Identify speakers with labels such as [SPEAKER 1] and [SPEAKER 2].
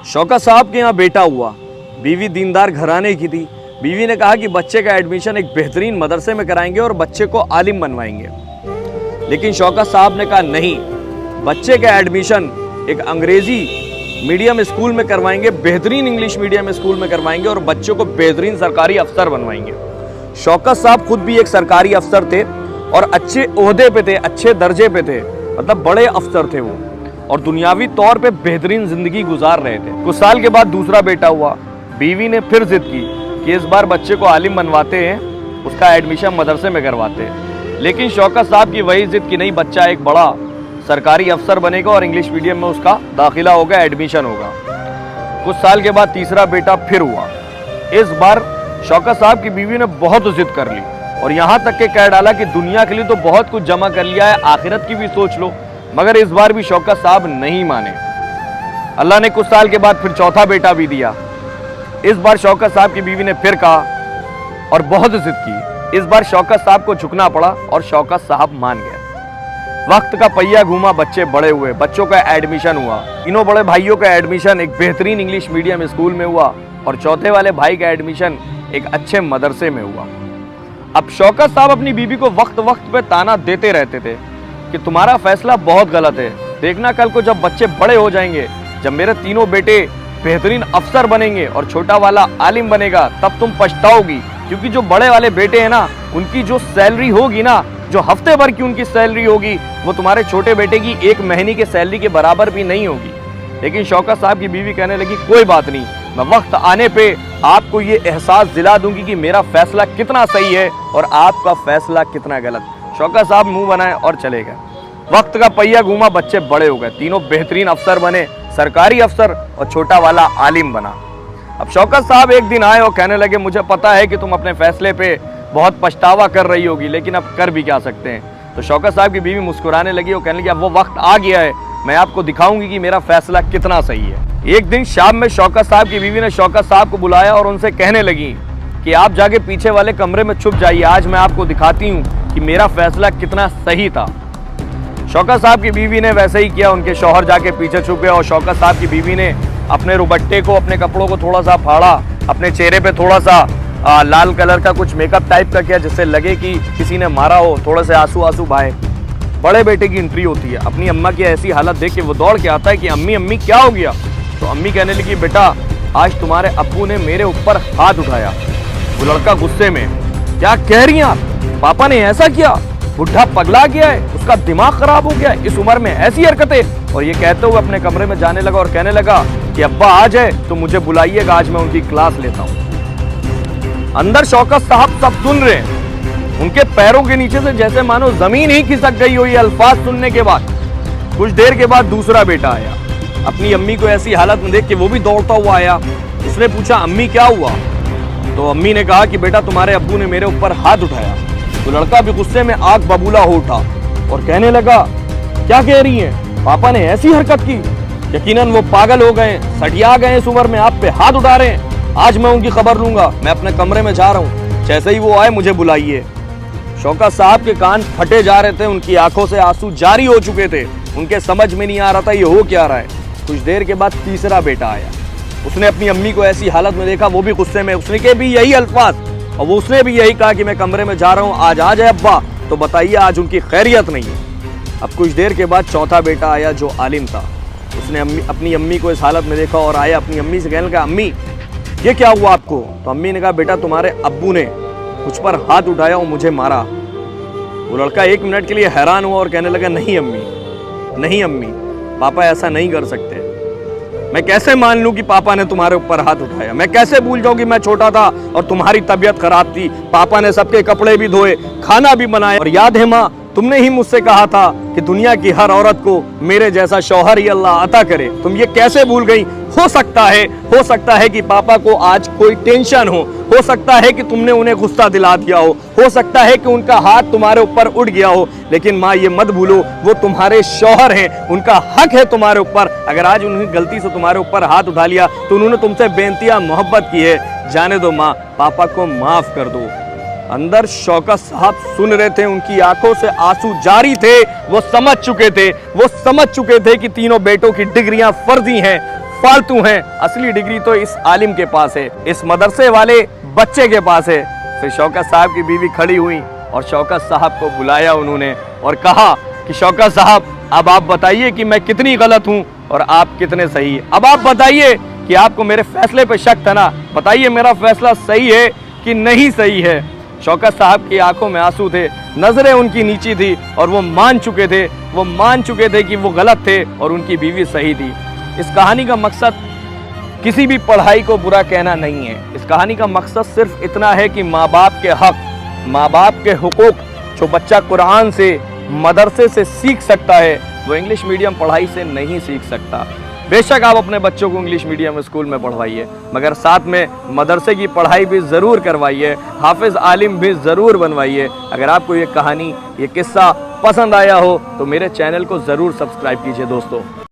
[SPEAKER 1] शौकत साहब के यहाँ बेटा हुआ, बीवी दीनदार घराने की थी। बीवी ने कहा कि बच्चे का एडमिशन एक बेहतरीन मदरसे में कराएंगे और बच्चे को आलिम बनवाएंगे। लेकिन शौकत साहब ने कहा नहीं, बच्चे का एडमिशन एक अंग्रेजी मीडियम स्कूल में करवाएंगे, बेहतरीन इंग्लिश मीडियम स्कूल में करवाएंगे और बच्चों को बेहतरीन सरकारी अफसर बनवाएंगे। शौकत साहब खुद भी एक सरकारी अफसर थे और अच्छे ओहदे पे थे, अच्छे दर्जे पे थे, मतलब बड़े अफसर थे वो, और दुनियावी तौर पे बेहतरीन जिंदगी गुजार रहे थे। कुछ साल के बाद दूसरा बेटा हुआ। बीवी ने फिर जिद की कि इस बार बच्चे को आलिम बनवाते हैं, उसका एडमिशन मदरसे में करवाते हैं। लेकिन शौकत साहब की वही जिद कि नहीं, बच्चा एक बड़ा सरकारी अफसर बनेगा और इंग्लिश मीडियम में उसका दाखिला होगा, एडमिशन होगा। कुछ साल के बाद तीसरा बेटा फिर हुआ। इस बार शौकत साहब की बीवी ने बहुत जिद कर ली और यहाँ तक के कह डाला कि दुनिया के लिए तो बहुत कुछ जमा कर लिया है, आखिरत की भी सोच लो। मगर इस बार भी शौकत साहब नहीं माने। अल्लाह ने कुछ साल के बाद फिर चौथा बेटा भी दिया। इस बार शौकत साहब की बीवी ने फिर कहा और बहुत जिद की। इस बार शौकत साहब को झुकना पड़ा और शौकत साहब मान गए। वक्त का पहिया घूमा, बच्चे बड़े हुए, बच्चों का एडमिशन हुआ। तीनों बड़े भाइयों का एडमिशन एक बेहतरीन इंग्लिश मीडियम स्कूल में हुआ और चौथे वाले भाई का एडमिशन एक अच्छे मदरसे में हुआ। अब शौकत साहब अपनी बीवी को वक्त वक्त पे ताना देते रहते थे कि तुम्हारा फैसला बहुत गलत है, देखना कल को जब बच्चे बड़े हो जाएंगे, जब मेरे तीनों बेटे बेहतरीन अफसर बनेंगे और छोटा वाला आलिम बनेगा, तब तुम पछताओगी। क्योंकि जो बड़े वाले बेटे हैं ना, उनकी जो सैलरी होगी ना, जो हफ्ते भर की उनकी सैलरी होगी, वो तुम्हारे छोटे बेटे की एक महीने की सैलरी के बराबर भी नहीं होगी। लेकिन शौकत साहब की बीवी कहने लगी कोई बात नहीं, मैं वक्त आने पे आपको ये एहसास दिला दूंगी कि मेरा फैसला कितना सही है और आपका फैसला कितना गलत। शौकत साहब मुंह बनाए और चले गए। वक्त का पहिया घूमा, बच्चे बड़े हो गए, तीनों बेहतरीन अफसर बने, सरकारी अफसर, और छोटा वाला आलिम बना। अब शौकत साहब एक दिन आए और कहने लगे मुझे पता है कि तुम अपने फैसले पे बहुत पछतावा कर रही होगी, लेकिन अब कर भी क्या सकते हैं। तो शौकत साहब की बीवी मुस्कुराने लगी और कहने लगी अब वो वक्त आ गया है, मैं आपको दिखाऊंगी कि मेरा फैसला कितना सही है। एक दिन शाम में शौकत साहब की बीवी ने शौकत साहब को बुलाया और उनसे कहने लगी कि आप जाके पीछे वाले कमरे में छुप जाइए, आज मैं आपको दिखाती हूँ कि मेरा फैसला कितना सही था। शौकत साहब की बीवी ने वैसे ही किया, उनके शौहर जाके पीछे छुप गए और शौकत साहब की बीवी ने अपने रुबट्टे को, अपने कपड़ों को थोड़ा सा फाड़ा, अपने चेहरे पे थोड़ा सा लाल कलर का कुछ मेकअप टाइप का किया जिससे लगे कि किसी ने मारा हो, थोड़े से आंसू आंसू बहाए। बड़े बेटे की एंट्री होती है। अपनी अम्मा की ऐसी हालत देख के वो दौड़ के आता है कि अम्मी अम्मी क्या हो गया। तो अम्मी कहने लगी बेटा आज तुम्हारे अब्बू ने मेरे ऊपर हाथ उठाया। वो लड़का गुस्से में, क्या कह रही हैं आप, पापा ने ऐसा किया, बुढ़ा पगला गया है, उसका दिमाग खराब हो गया है, इस उम्र में ऐसी हरकतें। और ये कहते हुए अपने कमरे में जाने लगा और कहने लगा कि अब्बा आ जाए तो मुझे बुलाइएगा, आज मैं उनकी क्लास लेता हूँ। अंदर शौकत साहब सब सुन रहे हैं, उनके पैरों के नीचे से जैसे मानो जमीन ही खिसक गई हो ये अल्फाज सुनने के बाद। कुछ देर के बाद दूसरा बेटा आया। अपनी अम्मी को ऐसी हालत में देख के वो भी दौड़ता हुआ आया। उसने पूछा अम्मी क्या हुआ। तो अम्मी ने कहा कि बेटा तुम्हारे अब्बू ने मेरे ऊपर हाथ उठाया। तो लड़का भी गुस्से में आग बबूला हो उठा और कहने लगा क्या कह रही हैं, पापा ने ऐसी हरकत की, यकीनन वो पागल हो गए, सटिया गए इस उम्र में, आप पे हाथ उठा रहे हैं, आज मैं उनकी खबर लूंगा, मैं अपने कमरे में जा रहा हूँ, जैसे ही वो आए मुझे बुलाइए। शौकत साहब के कान फटे जा रहे थे, उनकी आंखों से आंसू जारी हो चुके थे, उनके समझ में नहीं आ रहा था ये हो क्या रहा है। कुछ देर के बाद तीसरा बेटा आया। उसने अपनी अम्मी को ऐसी हालत में देखा, वो भी गुस्से में, उसने के भी यही अल्फाज और वो उसने भी यही कहा कि मैं कमरे में जा रहा हूँ, आज आ जाए अब्बा तो बताइए आज उनकी खैरियत नहीं है। अब कुछ देर के बाद चौथा बेटा आया जो आलिम था। उसने अपनी अम्मी को इस हालत में देखा और आया अपनी अम्मी से कहने लगा अम्मी ये क्या हुआ आपको। तो अम्मी ने कहा बेटा तुम्हारे अब्बू ने मुझ पर हाथ उठाया और मुझे मारा। वो लड़का एक मिनट के लिए हैरान हुआ और कहने लगा नहीं अम्मी, नहीं अम्मी, पापा ऐसा नहीं कर सकते। मैं कैसे मान लूं कि पापा ने तुम्हारे ऊपर हाथ उठाया, मैं कैसे भूल जाऊं कि मैं छोटा था और तुम्हारी तबीयत खराब थी, पापा ने सबके कपड़े भी धोए, खाना भी बनाया, और याद है माँ तुमने ही मुझसे कहा था कि दुनिया की हर औरत को मेरे जैसा शौहर ही अल्लाह अता करे, तुम ये कैसे भूल गई। हो सकता है कि पापा को आज कोई टेंशन हो सकता है कि तुमने उन्हें गुस्सा दिला दिया हो सकता है कि उनका हाथ तुम्हारे ऊपर उठ गया हो, लेकिन माँ ये मत भूलो वो तुम्हारे शौहर हैं, उनका हक है तुम्हारे ऊपर। अगर आज उन्होंने गलती से तुम्हारे ऊपर हाथ उठा लिया तो उन्होंने तुमसे बेनतिया मोहब्बत की है, जाने दो माँ, पापा को माफ कर दो। अंदर शौकत साहब सुन रहे थे, उनकी आंखों से आंसू जारी थे, वो समझ चुके थे कि तीनों बेटों की डिग्रियां फर्जी हैं, फालतू हैं, असली डिग्री तो इस आलिम के पास है, इस मदरसे वाले बच्चे के पास है। फिर शौकत साहब की बीवी खड़ी हुई और शौकत साहब को बुलाया उन्होंने और कहा कि शौकत साहब, अब आप बताइए कि मैं कितनी गलत हूँ और आप कितने सही हैं। अब आप बताइए कि आपको मेरे फैसले पे शक था ना, बताइए मेरा फैसला सही है कि नहीं सही है। शौकत साहब की आंखों में आंसू थे, नजरें उनकी नीची थी और वो मान चुके थे कि वो गलत थे और उनकी बीवी सही थी। इस कहानी का मकसद किसी भी पढ़ाई को बुरा कहना नहीं है। इस कहानी का मकसद सिर्फ इतना है कि माँ बाप के हक, माँ बाप के हुकूक जो बच्चा कुरान से, मदरसे से सीख सकता है, वो इंग्लिश मीडियम पढ़ाई से नहीं सीख सकता। बेशक आप अपने बच्चों को इंग्लिश मीडियम स्कूल में पढ़वाइए, मगर साथ में मदरसे की पढ़ाई भी ज़रूर करवाइए, हाफिज़ आलिम भी ज़रूर बनवाइए। अगर आपको ये कहानी, ये किस्सा पसंद आया हो तो मेरे चैनल को ज़रूर सब्सक्राइब कीजिए दोस्तों।